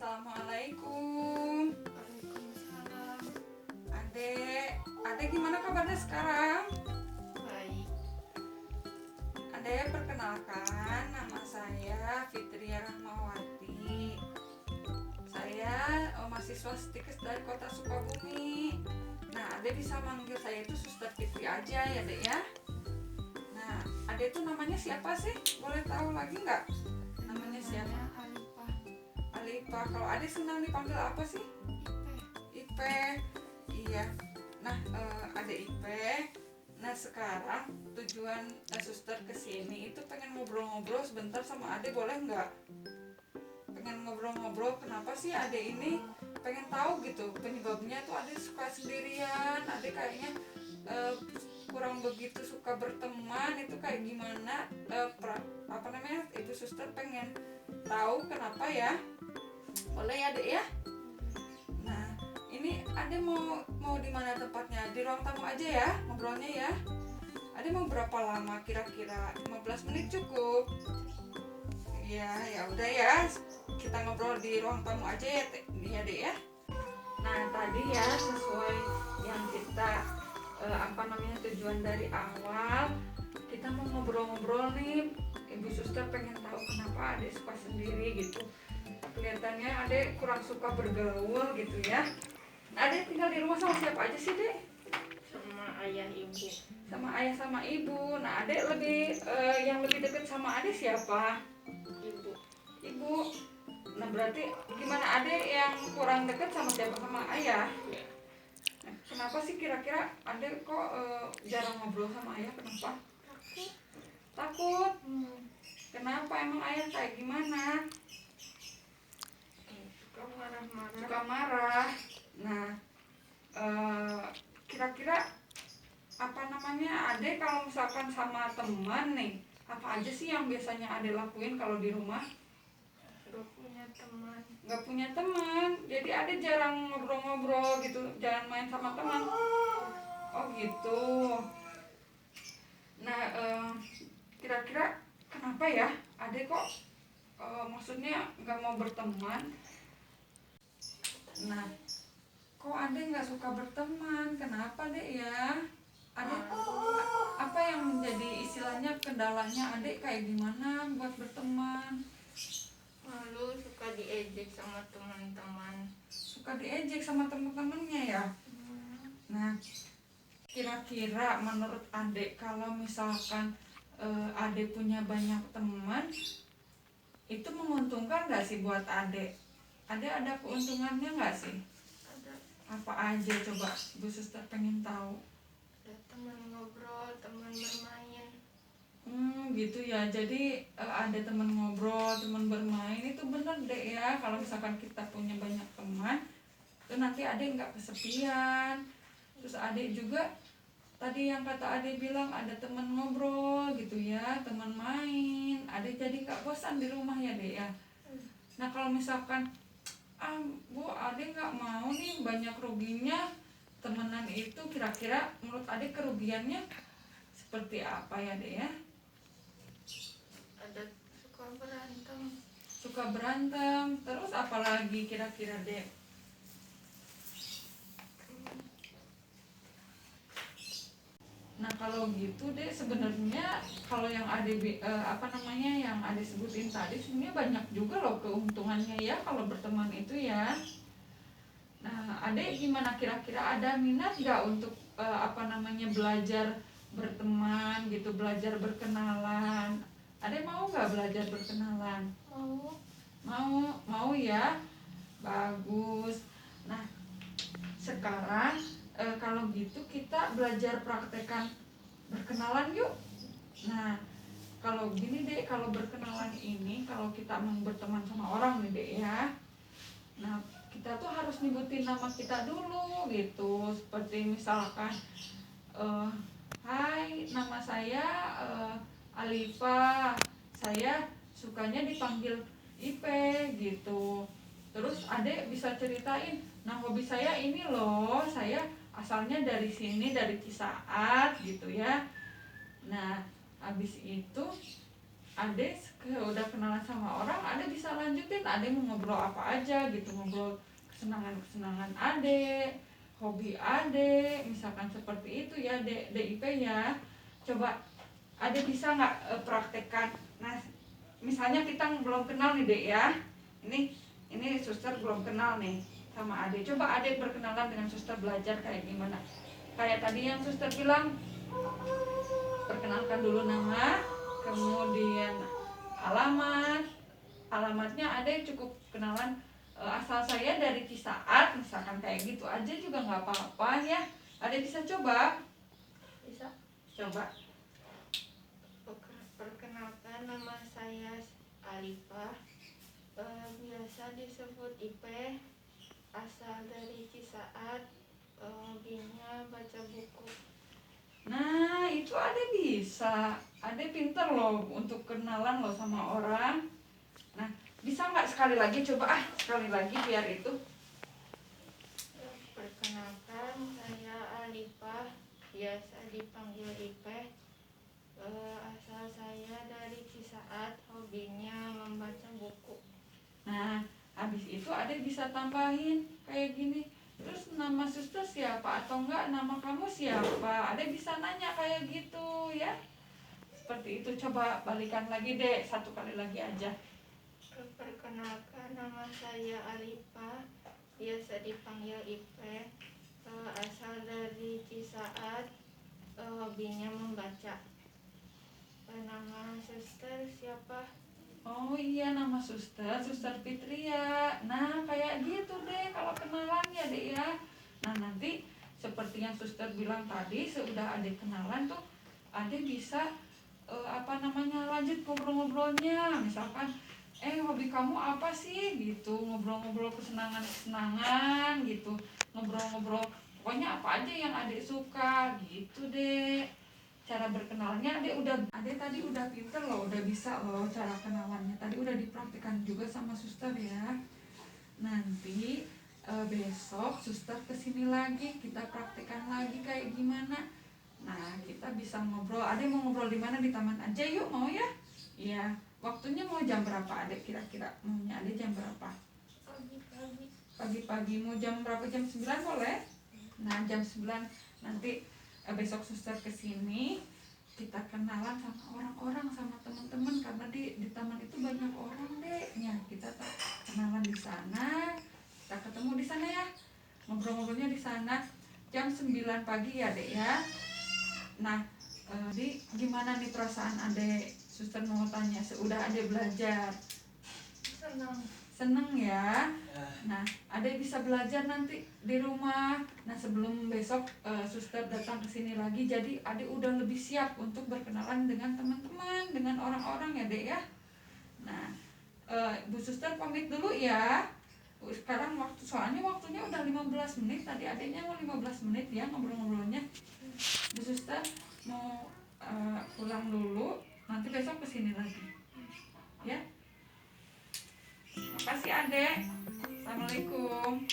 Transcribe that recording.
Assalamualaikum. Waalaikumsalam. Adek gimana kabarnya sekarang? Baik. Adek, perkenalkan, nama saya Fitria Rahmawati. Saya mahasiswa Stikes dari Kota Sukabumi. Nah, adek bisa manggil saya itu Suster Fitri aja ya, Dek ya. Nah, adek itu namanya siapa sih? Boleh tahu lagi nggak? Namanya siapa? Alipa. Kalau adek senang dipanggil apa sih? Ipe. Iya. Nah, adek Ipe. Nah, sekarang tujuan suster kesini itu pengen ngobrol-ngobrol sebentar sama adek, boleh nggak? Pengen ngobrol-ngobrol kenapa sih adek ini pengen tahu gitu penyebabnya tuh adek suka sendirian, adek kayaknya kurang begitu suka berteman, itu kayak gimana, ibu suster pengen tahu kenapa ya. Boleh ya dek ya. Nah, ini adek mau di mana tempatnya? Di ruang tamu aja ya ngobrolnya ya. Adek mau berapa lama kira-kira? 15 menit cukup? Ya udah ya, kita ngobrol di ruang tamu aja ya dek ya. Nah, tadi ya sesuai yang kita tujuan dari awal, kita mau ngobrol-ngobrol nih. Ibu suster pengen tahu kenapa adek suka sendiri gitu. Kelihatannya adek kurang suka bergaul gitu ya. Adek tinggal di rumah sama siapa aja sih, Dek? Sama ayah ibu. Sama ayah sama ibu. Nah, adek yang lebih dekat sama adek siapa? Ibu. Nah, berarti gimana adek yang kurang dekat sama siapa? Sama ayah? Nah, kenapa sih kira-kira adek kok jarang ngobrol sama ayah? Kenapa? Takut? Kenapa? Emang ayah kayak gimana? Suka marah-marah. Suka marah. Nah, kira-kira adek kalau misalkan sama teman nih, apa aja sih yang biasanya adek lakuin kalau di rumah? Gak punya teman. Gak punya teman, jadi adek jarang ngobrol-ngobrol gitu, jarang main sama teman. Oh gitu. Nah, kira-kira kenapa ya adek kok maksudnya gak mau berteman? Nah, kok adek gak suka berteman? Kenapa dek ya? Adek apa yang menjadi istilahnya kendalanya adek kayak gimana buat berteman? Malu, suka diejek sama teman-teman. Suka diejek sama teman-temannya ya? Nah, kira-kira menurut adek kalau misalkan adek punya banyak teman, itu menguntungkan gak sih buat adek? Adek ada keuntungannya gak sih? Ada Apa aja coba Bu Suster pengen tahu. teman ngobrol, teman bermain. Gitu ya. Jadi ada teman ngobrol, teman bermain, itu bener deh ya. Kalau misalkan kita punya banyak teman, itu nanti adek nggak kesepian. Terus adek juga tadi yang kata adek bilang ada teman ngobrol gitu ya, teman main. Adek jadi nggak bosan di rumah ya dek ya. Nah, kalau misalkan Bu, adek nggak mau nih, banyak ruginya temenan itu, kira-kira menurut adek kerugiannya seperti apa ya dek ya? Ada suka berantem. Suka berantem, terus apalagi kira-kira dek? Nah, kalau gitu dek, sebenarnya kalau yang yang adek sebutin tadi sebenarnya banyak juga loh keuntungannya ya kalau berteman itu ya. Nah, adek gimana kira-kira, ada minat gak untuk belajar berteman gitu, belajar berkenalan? Adek mau gak belajar berkenalan? Mau ya. Bagus. Nah, sekarang kalau gitu kita belajar praktekan berkenalan yuk. Nah, kalau gini dek, kalau berkenalan ini, kalau kita mau berteman sama orang nih dek ya, nah kita tuh harus nyebutin nama kita dulu gitu. Seperti misalkan hai, nama saya Alifa, saya sukanya dipanggil Ipe gitu. Terus adek bisa ceritain, nah hobi saya ini loh, saya asalnya dari sini, dari Cisaat gitu ya. Nah, habis itu udah kenalan sama orang, Ade bisa lanjutin. Ade mau ngobrol apa aja gitu, ngobrol kesenangan Ade, hobi Ade, misalkan seperti itu ya, DIP ya. Coba Ade bisa nggak praktekkan. Nah, misalnya kita belum kenal nih Dek ya. Ini suster belum kenal nih sama Ade. Coba Ade berkenalan dengan suster, belajar kayak gimana. Kayak tadi yang suster bilang, perkenalkan dulu nama, kemudian alamatnya ada cukup kenalan, asal saya dari Cisaat misalkan, kayak gitu aja juga nggak apa-apa ya. Ada bisa coba, Bisa. coba. Perkenalkan, nama saya Alifah, biasa disebut Ipe, asal dari Cisaat, hobinya baca buku. Nah itu ada bisa, ada pinter loh untuk kenalan loh sama orang. Nah bisa nggak sekali lagi, coba sekali lagi biar itu. Perkenalkan, saya Alifah, biasa dipanggil Ipe, asal saya dari Cisaat, hobinya membaca buku. Nah habis itu ada bisa tambahin kayak gini. Terus nama suster siapa, atau enggak nama kamu siapa, ada bisa nanya kayak gitu ya. Seperti itu. Coba balikan lagi Dek, satu kali lagi aja. Perkenalkan, nama saya Alifah, biasa dipanggil Ipe, asal dari Cisaat, hobinya membaca. Nama suster siapa? Oh iya, nama suster Fitria. Nah kayak gitu deh kalau kenalan ya Dek ya. Nah nanti seperti yang suster bilang tadi, sudah ada kenalan tuh ada bisa lanjut ngobrol-ngobrolnya. Misalkan hobi kamu apa sih gitu, ngobrol-ngobrol kesenangan gitu, ngobrol-ngobrol pokoknya apa aja yang adik suka gitu deh. Cara berkenalannya Ade tadi udah pinter loh, udah bisa loh cara kenalannya. Tadi udah dipraktikkan juga sama suster ya. Nanti besok suster kesini lagi, kita praktikkan lagi kayak gimana. Nah kita bisa ngobrol. Ade mau ngobrol di mana? Di taman aja yuk, mau ya? Iya. Waktunya mau jam berapa Ade kira-kira? Maunya Ade jam berapa? Pagi-pagi. Pagi-pagi mau jam berapa? Jam 9 boleh? Nah jam 9 nanti besok suster kesini, kita kenalan sama orang-orang, sama teman-teman, karena di taman itu banyak orang deh ya. Kita kenalan di sana, kita ketemu di sana ya, ngobrol-ngobrolnya di sana jam 9 pagi ya Dek ya. Nah di gimana nih perasaan Adek? Suster mau tanya, sudah Adek belajar? Seneng ya. Nah Adek bisa belajar nanti di rumah. Nah sebelum besok suster datang ke sini lagi, jadi Adek udah lebih siap untuk berkenalan dengan teman-teman, dengan orang-orang ya Dek ya. Nah Bu Suster pamit dulu ya. Sekarang soalnya waktunya udah 15 menit, tadi adiknya mau 15 menit ya ngobrol-ngobrolnya. Bu Suster mau pulang dulu, nanti besok kesini lagi ya. Makasih Adek. Assalamualaikum.